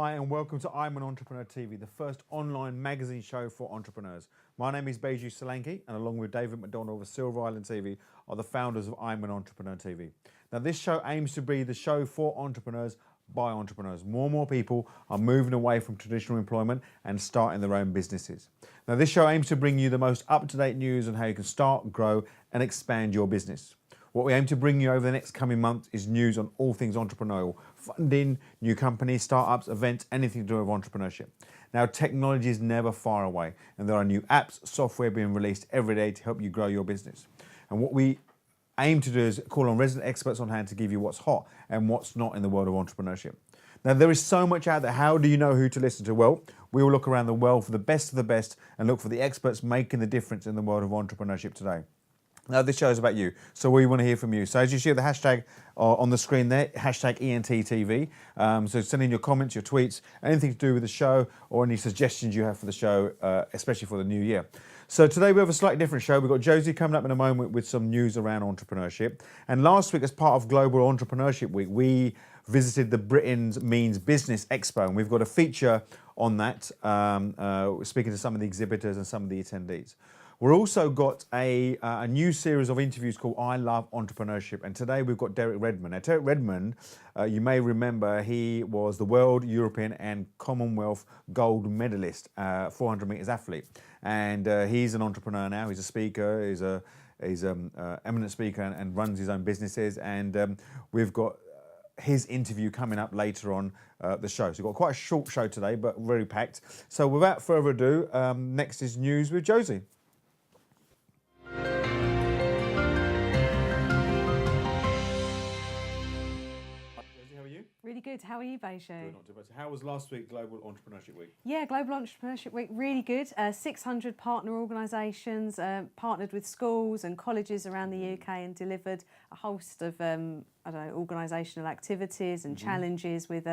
Hi and welcome to I'm an Entrepreneur TV, the first online magazine show for entrepreneurs. My name is Baiju Solanki, and along with David McDonald of Silver Island TV are the founders of I'm an Entrepreneur TV. Now this show aims to be the show for entrepreneurs by entrepreneurs. More and more people are moving away from traditional employment and starting their own businesses. Now this show aims to bring you the most up-to-date news on how you can start, grow and expand your business. What we aim to bring you over the next coming months is news on all things entrepreneurial, funding, new companies, startups, events, anything to do with entrepreneurship. Now, technology is never far away, and there are new apps, software being released every day to help you grow your business. And what we aim to do is call on resident experts on hand to give you what's hot and what's not in the world of entrepreneurship. Now, there is so much out there. How do you know who to listen to? Well, we will look around the world for the best of the best and look for the experts making the difference in the world of entrepreneurship today. Now, this show is about you, so we want to hear from you. So as you see the hashtag on the screen there, hashtag EntTv. So send in your comments, your tweets, anything to do with the show or any suggestions you have for the show, especially for the new year. So today we have a slightly different show. We've got Josie coming up in a moment with some news around entrepreneurship. And last week, as part of Global Entrepreneurship Week, we visited the Britain's Means Business Expo, and we've got a feature on that, speaking to some of the exhibitors and some of the attendees. We've also got a new series of interviews called I Love Entrepreneurship, and today we've got Derek Redmond. Now, Derek Redmond, you may remember, he was the World, European and Commonwealth gold medalist, 400 metres athlete, and he's an entrepreneur now. He's a speaker, he's an eminent speaker and runs his own businesses, and we've got his interview coming up later on the show. So we've got quite a short show today, but very packed. So without further ado, next is News with Josie. Really good. How are you, Baiju? Good, not too bad. So how was last week, Global Entrepreneurship Week? Yeah, Global Entrepreneurship Week, really good. 600 partner organisations partnered with schools and colleges around the UK and delivered a host of organisational activities and challenges with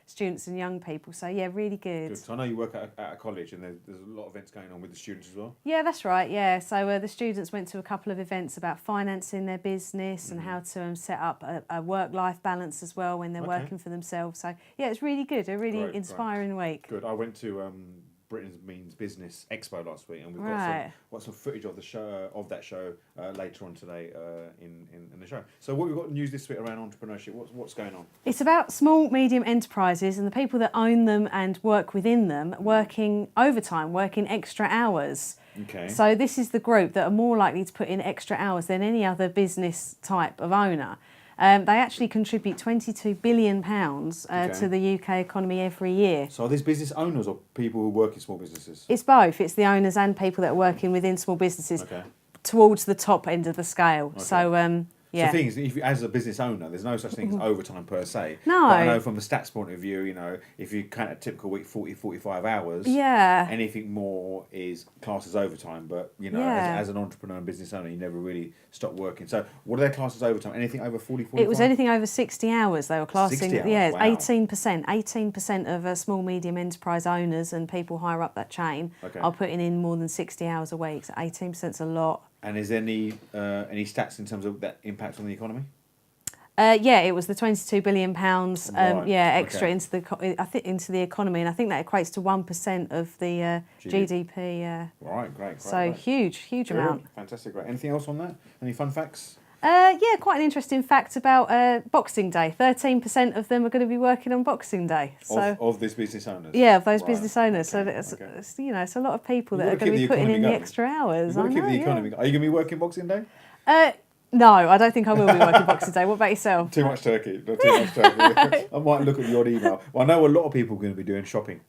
students and young people. So yeah, really good. Good. So I know you work at a college, and there's a lot of events going on with the students as well. Yeah, that's right. Yeah, so the students went to a couple of events about financing their business and how to set up a work-life balance as well when they're working for themselves. So yeah, it's really good. A really inspiring week. Good. I went to Britain's Means Business Expo last week, and we've got some footage of the show that show later on today in the show. So what we've got news this week around entrepreneurship? What's going on? It's about small, medium enterprises and the people that own them and work within them working overtime, working extra hours. Okay. So this is the group that are more likely to put in extra hours than any other business type of owner. They actually contribute £22 billion to the UK economy every year. So are these business owners or people who work in small businesses? It's both. It's the owners and people that are working within small businesses towards the top end of the scale. Okay. So, yeah. So the thing is, if you, as a business owner, there's no such thing as overtime per se. No. But I know from the stats point of view, you know, if you count a typical week, 40, 45 hours, anything more is classed as overtime. But, you know, as an entrepreneur and business owner, you never really stop working. So what are their classes overtime? Anything over 40, 45? It was anything over 60 hours they were classing. 60 hours? Yeah, wow. 18%. 18% of small, medium enterprise owners and people higher up that chain are putting in more than 60 hours a week. So 18% is a lot. And is there any stats in terms of that impact on the economy? Yeah, it was the £22 billion extra into the economy, and I think that equates to 1% of the GDP. Great. So huge amount. Fantastic, great. Anything else on that? Any fun facts? Yeah, quite an interesting fact about Boxing Day. 13% of them are going to be working on Boxing Day. So of these business owners? Yeah, of those business owners. Okay. So it's, you know, it's a lot of people that are going to be putting in the extra hours. You've got to keep the economy going. Are you going to be working Boxing Day? No, I don't think I will be working Boxing Day. What about yourself? Too much turkey. Not too much turkey. I might look at the odd email. Well, I know a lot of people are going to be doing shopping.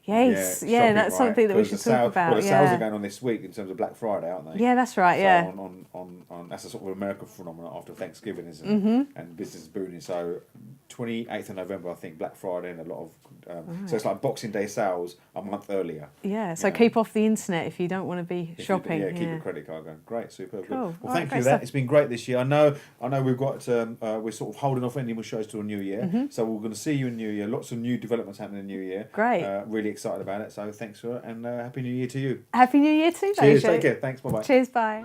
Yes, shopping, that's something that we should talk about. Well, the sales are going on this week in terms of Black Friday, aren't they? Yeah, that's right. So on that's a sort of American phenomenon after Thanksgiving, isn't it? And business is booming. So 28th of November, I think, Black Friday, and a lot of so it's like Boxing Day sales a month earlier. Yeah, so keep off the internet if you don't want to be shopping. Keep a credit card going. Great, superb. Cool. Good. Well, thank you for that. It's been great this year. I know we've got we're sort of holding off any more shows till New Year. So we're going to see you in New Year. Lots of new developments happening in New Year. Great. Really excited about it. So thanks for it, and Happy New Year to you. Happy New Year too, Baiju. Cheers, take care. Thanks, bye-bye. Cheers, bye.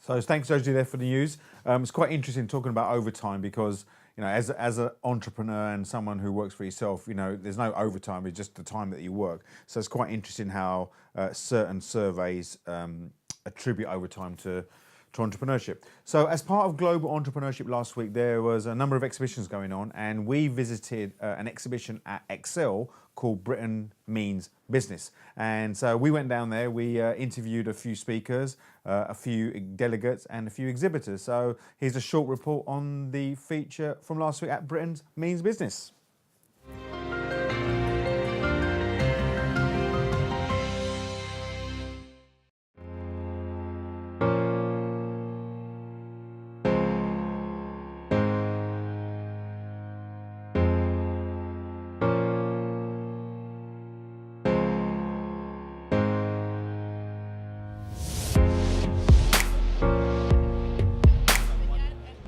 So thanks, Josie, there for the news. It's quite interesting talking about overtime because, as an entrepreneur and someone who works for yourself, there's no overtime, it's just the time that you work. So it's quite interesting how certain surveys attribute overtime to entrepreneurship. So as part of Global Entrepreneurship last week, there was a number of exhibitions going on, and we visited an exhibition at Excel called Britain Means Business. And so we went down there, we interviewed a few speakers, a few delegates and a few exhibitors. So here's a short report on the feature from last week at Britain Means Business.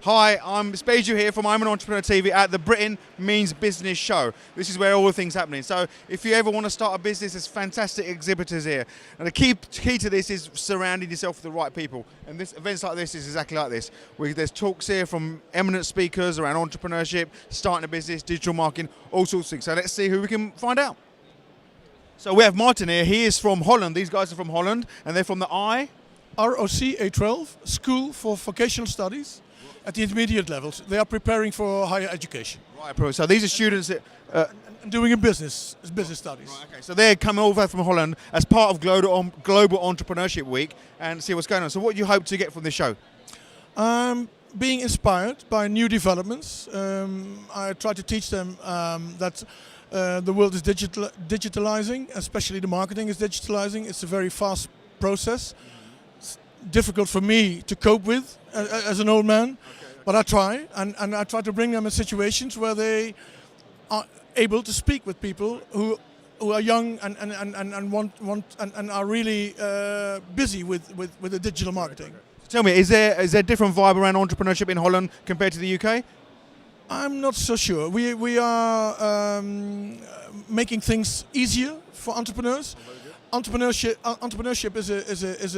Hi, it's Baiju here from I'mAnEntrepreneur TV at the Britain Means Business show. This is where all the things happening. So if you ever want to start a business, there's fantastic exhibitors here. And the key to this is surrounding yourself with the right people. And events like this is exactly like this. There's talks here from eminent speakers around entrepreneurship, starting a business, digital marketing, all sorts of things. So let's see who we can find out. So we have Martin here. He is from Holland. These guys are from Holland, and they're from the ROC A12, School for Vocational Studies. At the intermediate levels, they are preparing for higher education. Right, so these are students that doing a business studies. Right, okay. So they're coming all the way from Holland as part of Global Entrepreneurship Week and see what's going on. So what do you hope to get from this show? Being inspired by new developments. I try to teach them that the world is digitalizing, especially the marketing is digitalizing. It's a very fast process. It's difficult for me to cope with as an old man. But I try, and I try to bring them in situations where they are able to speak with people who are young and want and are really busy with the digital marketing. Tell me, is there a different vibe around entrepreneurship in Holland compared to the UK? I'm not so sure. We are making things easier for entrepreneurs. Entrepreneurship is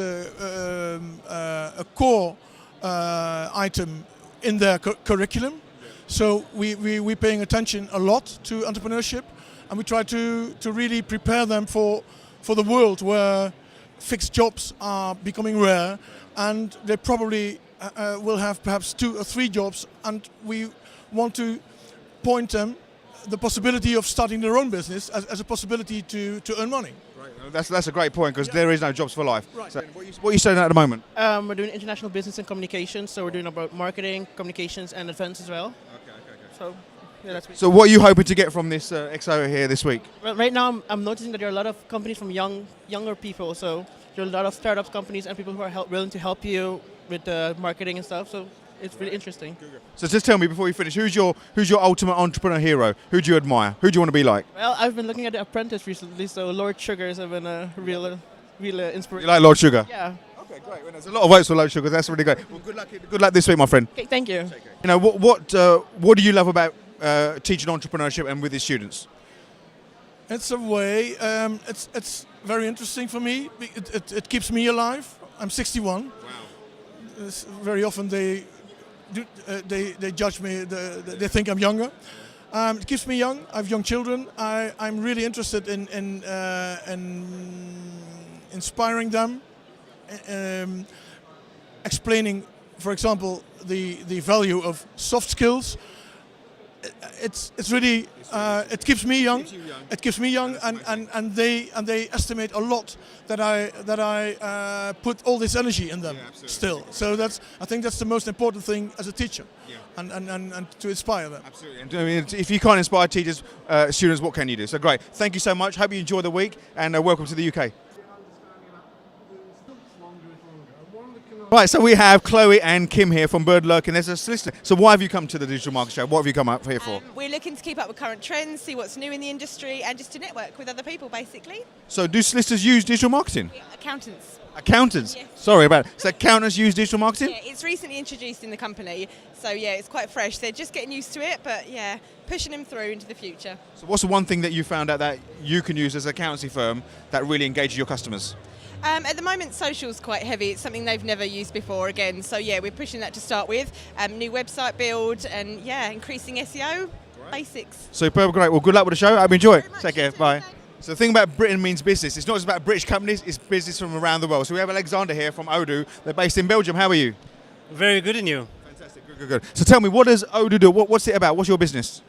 a core item in their curriculum, so we're paying attention a lot to entrepreneurship, and we try to really prepare them for the world where fixed jobs are becoming rare, and they probably will have perhaps 2 or 3 jobs, and we want to point them the possibility of starting their own business as a possibility to earn money. That's a great point, because there is no jobs for life. Right. So what are you studying at the moment? We're doing international business and communications, so we're doing about marketing, communications, and events as well. Okay. So, yeah, that's. So what are you hoping to get from this expo here this week? Well, right now, I'm noticing that there are a lot of companies from younger people. So there are a lot of startups companies and people who are willing to help you with the marketing and stuff. So it's really interesting. So just tell me before you finish, who's your ultimate entrepreneur hero? Who do you admire? Who do you want to be like? Well, I've been looking at The Apprentice recently, so Lord Sugars have been a real inspiration. You like Lord Sugar? Yeah. Okay, great. Well, there's a lot of votes for Lord Sugar. That's really great. Well, good luck this week, my friend. Okay, thank you. What do you love about teaching entrepreneurship and with the students? It's a way. It's very interesting for me. It keeps me alive. I'm 61. Wow. Very often they judge me. They think I'm younger. It keeps me young. I have young children. I'm really interested in inspiring them, explaining, for example, the value of soft skills. It's really it keeps me young. It keeps me young, and they estimate a lot that I put all this energy in them still. So I think that's the most important thing as a teacher, and to inspire them. Absolutely. And I mean, if you can't inspire teachers, students, what can you do? So great. Thank you so much. Hope you enjoy the week, and welcome to the UK. Right, so we have Chloe and Kim here from Birdlurk, and there's a solicitor. So why have you come to the Digital Market Show? What have you come up here for? We're looking to keep up with current trends, see what's new in the industry, and just to network with other people, basically. So do solicitors use digital marketing? Accountants. Accountants? Yes. Sorry about it. So accountants use digital marketing? Yeah, it's recently introduced in the company, so yeah, it's quite fresh. They're just getting used to it, but yeah, pushing them through into the future. So what's the one thing that you found out that you can use as an accountancy firm that really engages your customers? At the moment, social's quite heavy. It's something they've never used before again. So yeah, we're pushing that to start with. New website build and yeah, increasing SEO basics. Superb, great. Well, good luck with the show. I hope you enjoy it. Very much. Take care. You too. Bye. Thanks. So the thing about Britain means business. It's not just about British companies, it's business from around the world. So we have Alexander here from Odoo. They're based in Belgium. How are you? Very good, and you? Fantastic. Good, good, good. So tell me, what does Odoo do? What's it about? What's your business?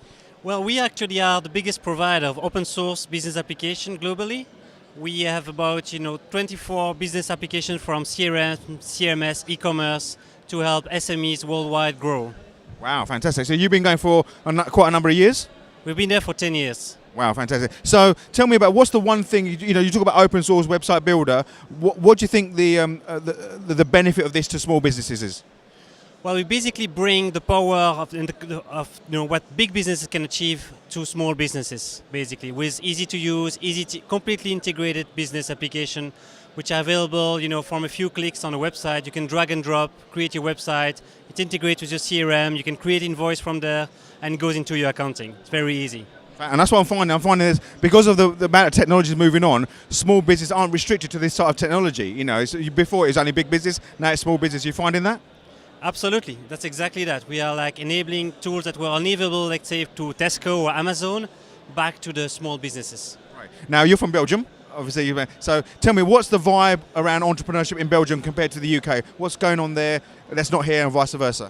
Well, we actually are the biggest provider of open source business application globally. We have about 24 business applications from CRM, CMS, e-commerce to help SMEs worldwide grow. Wow, fantastic. So you've been going for quite a number of years? We've been there for 10 years. Wow, fantastic. So tell me about what's the one thing, you talk about open source website builder. What do you think the benefit of this to small businesses is? Well, we basically bring the power of what big businesses can achieve to small businesses, basically, with easy to use, completely integrated business application, which are available, from a few clicks on a website. You can drag and drop, create your website. It integrates with your CRM. You can create invoice from there, and it goes into your accounting. It's very easy. And that's what I'm finding. I'm finding is because of the amount of technology moving on, small businesses aren't restricted to this type of technology. Before it was only big business, now it's small business. You finding that? Absolutely, that's exactly that. We are like enabling tools that were unavailable, let's say, to Tesco or Amazon, back to the small businesses. Right. Now you're from Belgium, obviously. So tell me, what's the vibe around entrepreneurship in Belgium compared to the UK? What's going on there that's not here, and vice versa?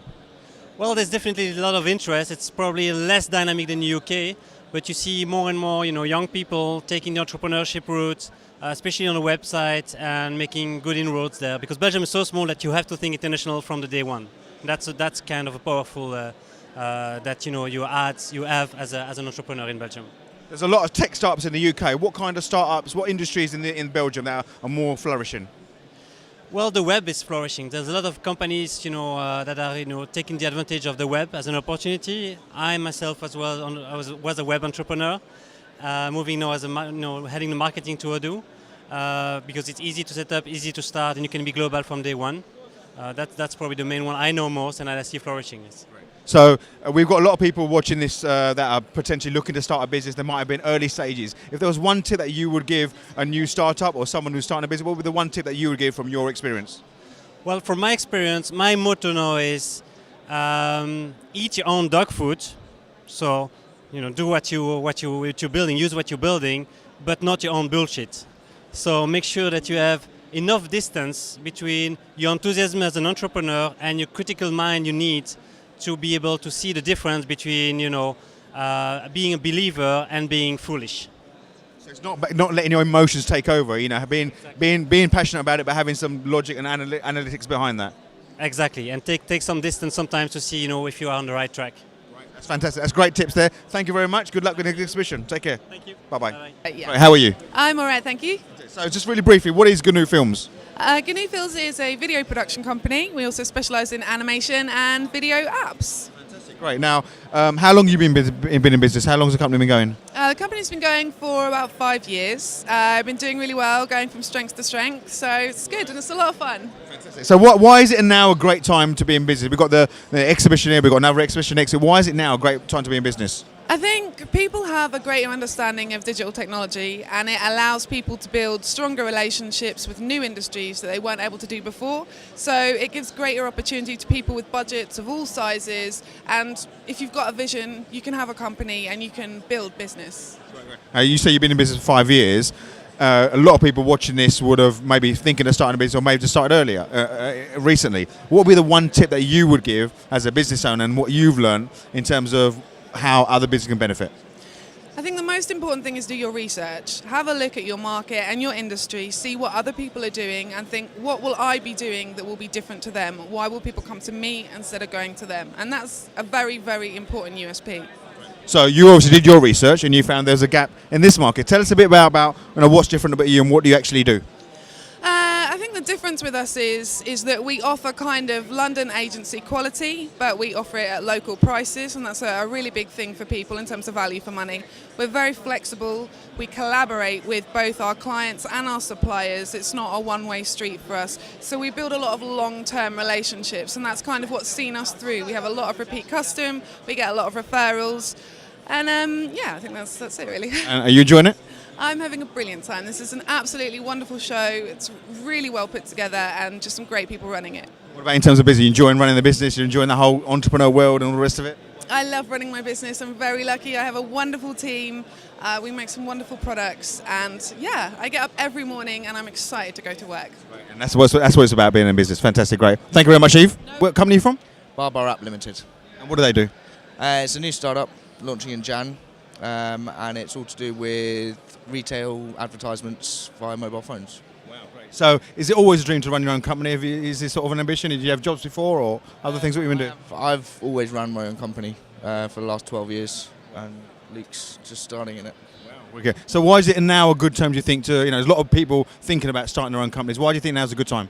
Well, there's definitely a lot of interest. It's probably less dynamic than the UK, but you see more and more, young people taking the entrepreneurship route, especially on the website, and making good inroads there. Because Belgium is so small that you have to think international from the day one. That's kind of a powerful that you have as an entrepreneur in Belgium. There's a lot of tech startups in the UK. What kind of startups, what industries in Belgium that are more flourishing? Well, the web is flourishing. There's a lot of companies, that are, taking the advantage of the web as an opportunity. I myself as well, was a web entrepreneur, moving now as heading the marketing to Odoo, because it's easy to set up, easy to start, and you can be global from day one. That's probably the main one I know most, and I see flourishing. Yes. So we've got a lot of people watching this that are potentially looking to start a business. They might have been early stages. If there was one tip that you would give a new startup or someone who's starting a business, what would be the one tip that you would give from your experience? Well, from my experience, my motto now is eat your own dog food. So, do what you're building, use what you're building, but not your own bullshit. So make sure that you have enough distance between your enthusiasm as an entrepreneur and your critical mind you need to be able to see the difference between, being a believer and being foolish. So it's not letting your emotions take over, being passionate about it, but having some logic and analytics behind that. Exactly, and take some distance sometimes to see, if you are on the right track. Right. That's fantastic. That's great tips there. Thank you very much. Good luck with the exhibition. Take care. Thank you. Bye-bye. Bye-bye. Yeah. Right, how are you? I'm all right, thank you. So just really briefly, what is GNU Films? GNU Films is a video production company. We also specialise in animation and video apps. Fantastic. Great. Now, how long have you been in business? How long has the company been going? The company's been going for about 5 years. I've been doing really well, going from strength to strength, so it's good and it's a lot of fun. Fantastic. So why is it now a great time to be in business? We've got the exhibition here, we've got another exhibition next. Why is it now a great time to be in business? I think people have a greater understanding of digital technology, and it allows people to build stronger relationships with new industries that they weren't able to do before. So it gives greater opportunity to people with budgets of all sizes, and if you've got a vision, you can have a company and you can build business. You say you've been in business for 5 years. A lot of people watching this would have maybe thinking of starting a business or maybe just started earlier, recently. What would be the one tip that you would give as a business owner and what you've learned in terms of how other business can benefit? I think the most important thing is do your research. Have a look at your market and your industry, see what other people are doing and think, what will I be doing that will be different to them? Why will people come to me instead of going to them? And that's a very, very important USP. So you obviously did your research and you found there's a gap in this market. Tell us a bit about what's different about you and what do you actually do? I think the difference with us is that we offer kind of London agency quality, but we offer it at local prices, and that's a really big thing for people in terms of value for money. We're very flexible. We collaborate with both our clients and our suppliers. It's not a one-way street for us. So we build a lot of long-term relationships, and that's kind of what's seen us through. We have a lot of repeat custom. We get a lot of referrals. And I think that's it really. And are you enjoying it? I'm having a brilliant time. This is an absolutely wonderful show. It's really well put together and just some great people running it. What about in terms of business? You enjoying running the business? You're enjoying the whole entrepreneur world and all the rest of it? I love running my business. I'm very lucky. I have a wonderful team. We make some wonderful products, and yeah, I get up every morning and I'm excited to go to work. Right, and that's what it's about, being in business. Fantastic, great. Thank you very much, Eve. What company are you from? Barbar App Limited. And what do they do? It's a new startup launching in Jan, and it's all to do with retail advertisements via mobile phones. Wow, great. So, is it always a dream to run your own company? Is this sort of an ambition? Did you have jobs before, or other things that you've been doing? I've always run my own company for the last 12 years, and Luke's just starting in it. Wow. Okay. So, why is it now a good time? Do you think to there's a lot of people thinking about starting their own companies. Why do you think now's a good time?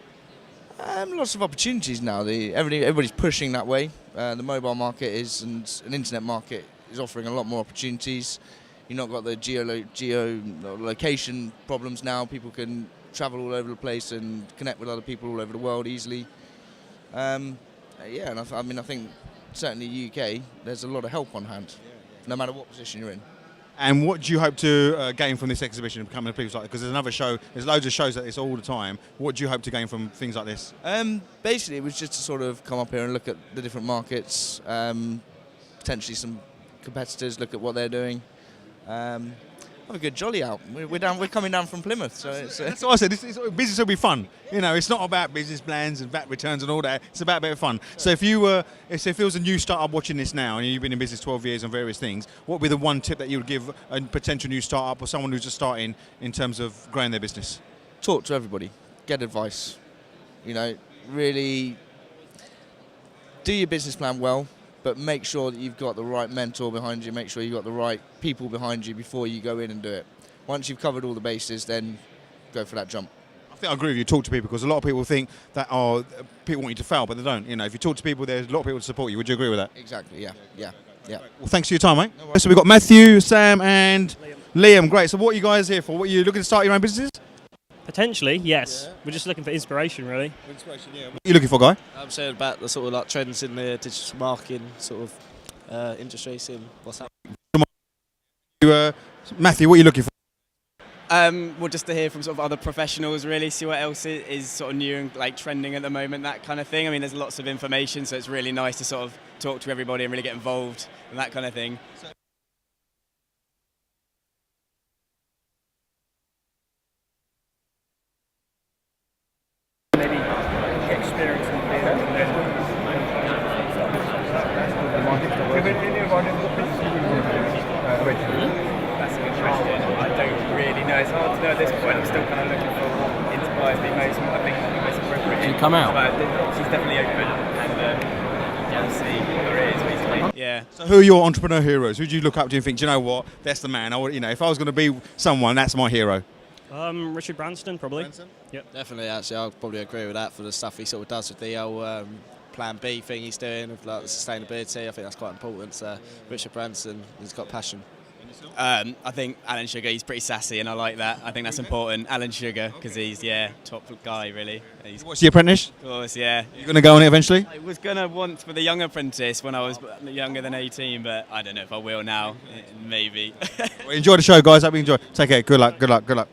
Lots of opportunities now. Everybody's pushing that way. The mobile market and an internet market is offering a lot more opportunities. You've not got the geolocation problems now. People can travel all over the place and connect with other people all over the world easily. And I think certainly UK, there's a lot of help on hand, no matter what position you're in. And what do you hope to gain from this exhibition, becoming a people like? Because there's another show, there's loads of shows like this all the time. What do you hope to gain from things like this? Basically, it was just to sort of come up here and look at the different markets, potentially some competitors, look at what they're doing. Have a good jolly out. We're coming down from Plymouth, so that's what I said. Business will be fun. It's not about business plans and VAT returns and all that. It's about a bit of fun. So if there was a new startup watching this now, and you've been in business 12 years on various things, what would be the one tip that you would give a potential new startup or someone who's just starting in terms of growing their business? Talk to everybody, get advice. Really do your business plan well, but make sure that you've got the right mentor behind you, make sure you've got the right people behind you before you go in and do it. Once you've covered all the bases, then go for that jump. I think I agree with you. Talk to people, because a lot of people think that people want you to fail, but they don't. If you talk to people, there's a lot of people to support you. Would you agree with that? Exactly, yeah. Well, thanks for your time, mate. So we've got Matthew, Sam and Liam. Great. So what are you guys here for? What are you looking to start your own business? Potentially, yes. Yeah. We're just looking for inspiration, really. Inspiration, yeah. What are you looking for, Guy? I'm saying about the sort of like trends in the digital marketing sort of industry, seeing what's happening. Matthew, what are you looking for? Well, just to hear from sort of other professionals, really, see what else is sort of new and like trending at the moment, that kind of thing. I mean, there's lots of information, so it's really nice to sort of talk to everybody and really get involved and that kind of thing. Maybe experience and That's a good question. I don't really know. It's hard to know at this point. I'm still kind of looking for what inspires me most. I think most appropriate. Did you come out? But she's definitely open, and we'll see what there is basically. Yeah. So who are your entrepreneur heroes? Who do you look up to and think, do you know what, that's the man? If I was going to be someone, that's my hero. Richard Branston, probably. Yep. Definitely, actually, I'll probably agree with that for the stuff he sort of does with the old Plan B thing he's doing with like the sustainability. I think that's quite important. So Richard Branson, he's got passion. I think Alan Sugar, he's pretty sassy, and I like that. I think that's important. Alan Sugar, because he's top The Apprentice, really. What's The Apprentice? Of course, yeah. You're going to go on it eventually? I was going to want for the Young Apprentice when I was younger than 18, but I don't know if I will now. Maybe. Well, enjoy the show, guys. Hope you enjoy. Take care. Good luck. Good luck. Good luck.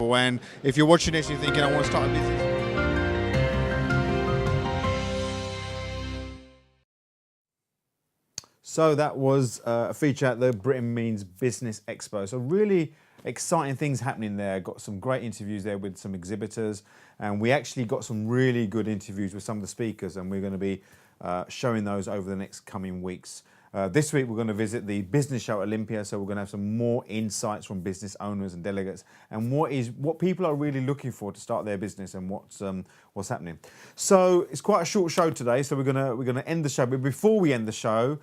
And if you're watching this and you're thinking, I want to start a business. So that was a feature at the Britain Means Business Expo. So really exciting things happening there. Got some great interviews there with some exhibitors, and we actually got some really good interviews with some of the speakers, and we're going to be showing those over the next coming weeks. This week we're going to visit the business show at Olympia, so we're going to have some more insights from business owners and delegates, and what people are really looking for to start their business and what's happening. So it's quite a short show today, so we're gonna end the show. But before we end the show,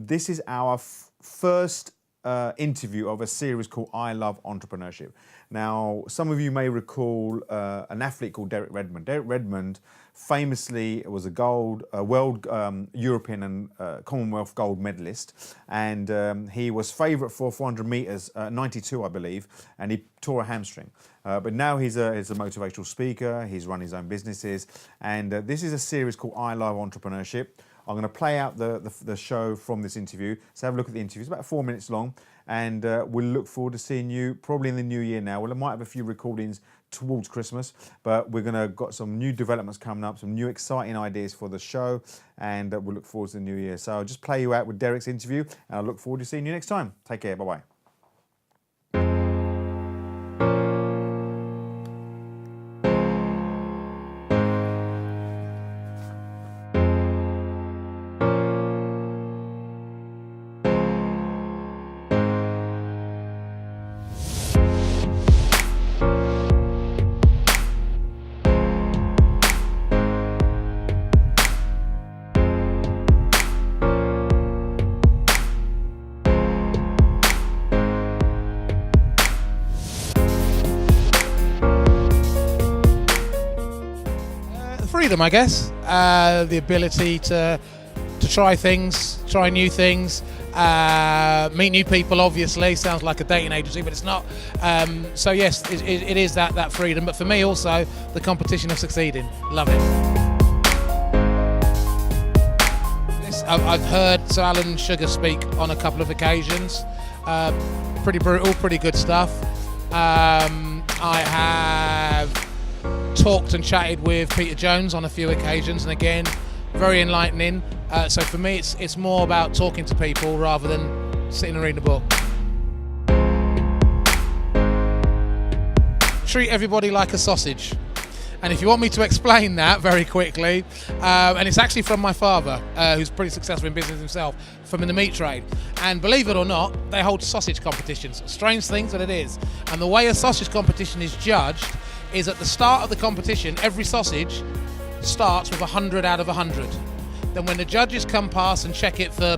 this is our first interview of a series called I Love Entrepreneurship. Now, some of you may recall an athlete called Derek Redmond. Derek Redmond famously was a world, European and Commonwealth gold medalist, and he was favourite for 400 metres, 92 I believe, and he tore a hamstring. But now he's a motivational speaker. He's run his own businesses, and this is a series called I Love Entrepreneurship. I'm going to play out the show from this interview. So have a look at the interview. It's about 4 minutes long, and we'll look forward to seeing you probably in the new year now. Well, I might have a few recordings towards Christmas, but we're going to got some new developments coming up, some new exciting ideas for the show, and we'll look forward to the new year. So I'll just play you out with Derek's interview, and I look forward to seeing you next time. Take care. Bye-bye. Freedom, I guess. The ability to try things, try new things, meet new people. Obviously, sounds like a dating agency, but it's not. So yes, it is that freedom. But for me, also the competition of succeeding. Love it. I've heard Sir Alan Sugar speak on a couple of occasions. Pretty brutal, pretty good stuff. I have talked and chatted with Peter Jones on a few occasions, and again, very enlightening. So for me, it's more about talking to people rather than sitting and reading a book. Treat everybody like a sausage. And if you want me to explain that very quickly, and it's actually from my father, who's pretty successful in business himself, from in the meat trade. And believe it or not, they hold sausage competitions. Strange things, but it is. And the way a sausage competition is judged is at the start of the competition, every sausage starts with 100 out of 100. Then when the judges come past and check it for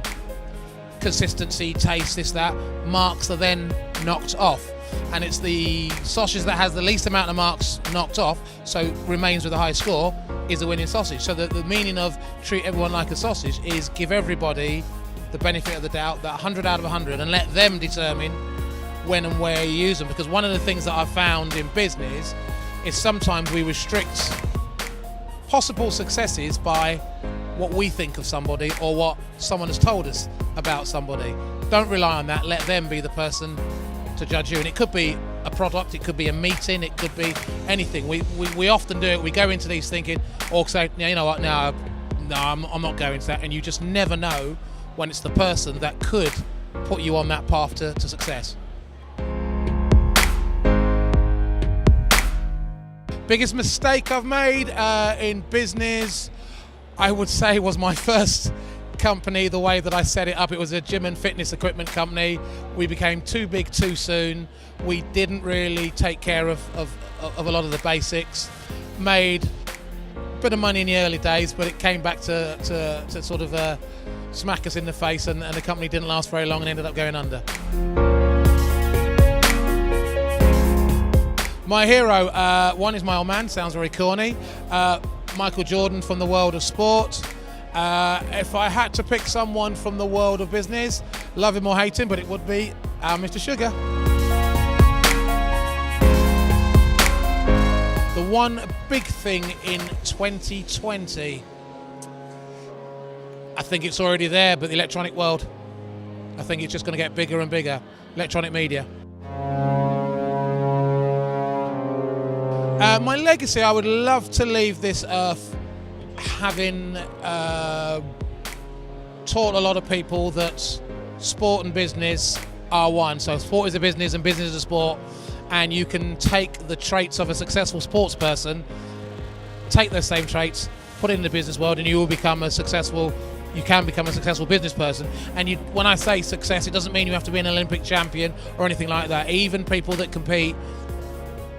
consistency, taste, this, that, marks are then knocked off. And it's the sausage that has the least amount of marks knocked off, so remains with a high score, is the winning sausage. So the meaning of treat everyone like a sausage is give everybody the benefit of the doubt, that 100 out of 100, and let them determine when and where you use them. Because one of the things that I've found in business is sometimes we restrict possible successes by what we think of somebody or what someone has told us about somebody. Don't rely on that. Let them be the person to judge you. And it could be a product, it could be a meeting, it could be anything. We often do it. We go into these thinking, or say, you know what, no, I'm not going to that. And you just never know when it's the person that could put you on that path to success. Biggest mistake I've made in business, I would say, was my first company. The way that I set it up, it was a gym and fitness equipment company. We became too big too soon. We didn't really take care of a lot of the basics. Made a bit of money in the early days, but it came back to sort of smack us in the face, and the company didn't last very long and ended up going under. My hero, one is my old man, sounds very corny. Michael Jordan from the world of sport. If I had to pick someone from the world of business, love him or hate him, but it would be Mr. Sugar. The one big thing in 2020, I think it's already there, but the electronic world. I think it's just going to get bigger and bigger. Electronic media. My legacy, I would love to leave this earth having taught a lot of people that sport and business are one. So sport is a business and business is a sport, and you can take the traits of a successful sports person, take those same traits, put it in the business world, and you can become a successful business person. And when I say success, it doesn't mean you have to be an Olympic champion or anything like that. Even people that compete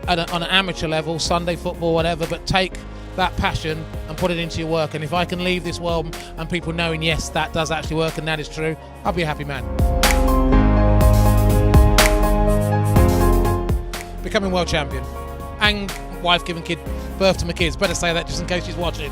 on an amateur level, Sunday football, whatever, but take that passion and put it into your work. And if I can leave this world and people knowing, yes, that does actually work and that is true, I'll be a happy man. Becoming world champion and wife giving birth to my kids. Better say that just in case she's watching.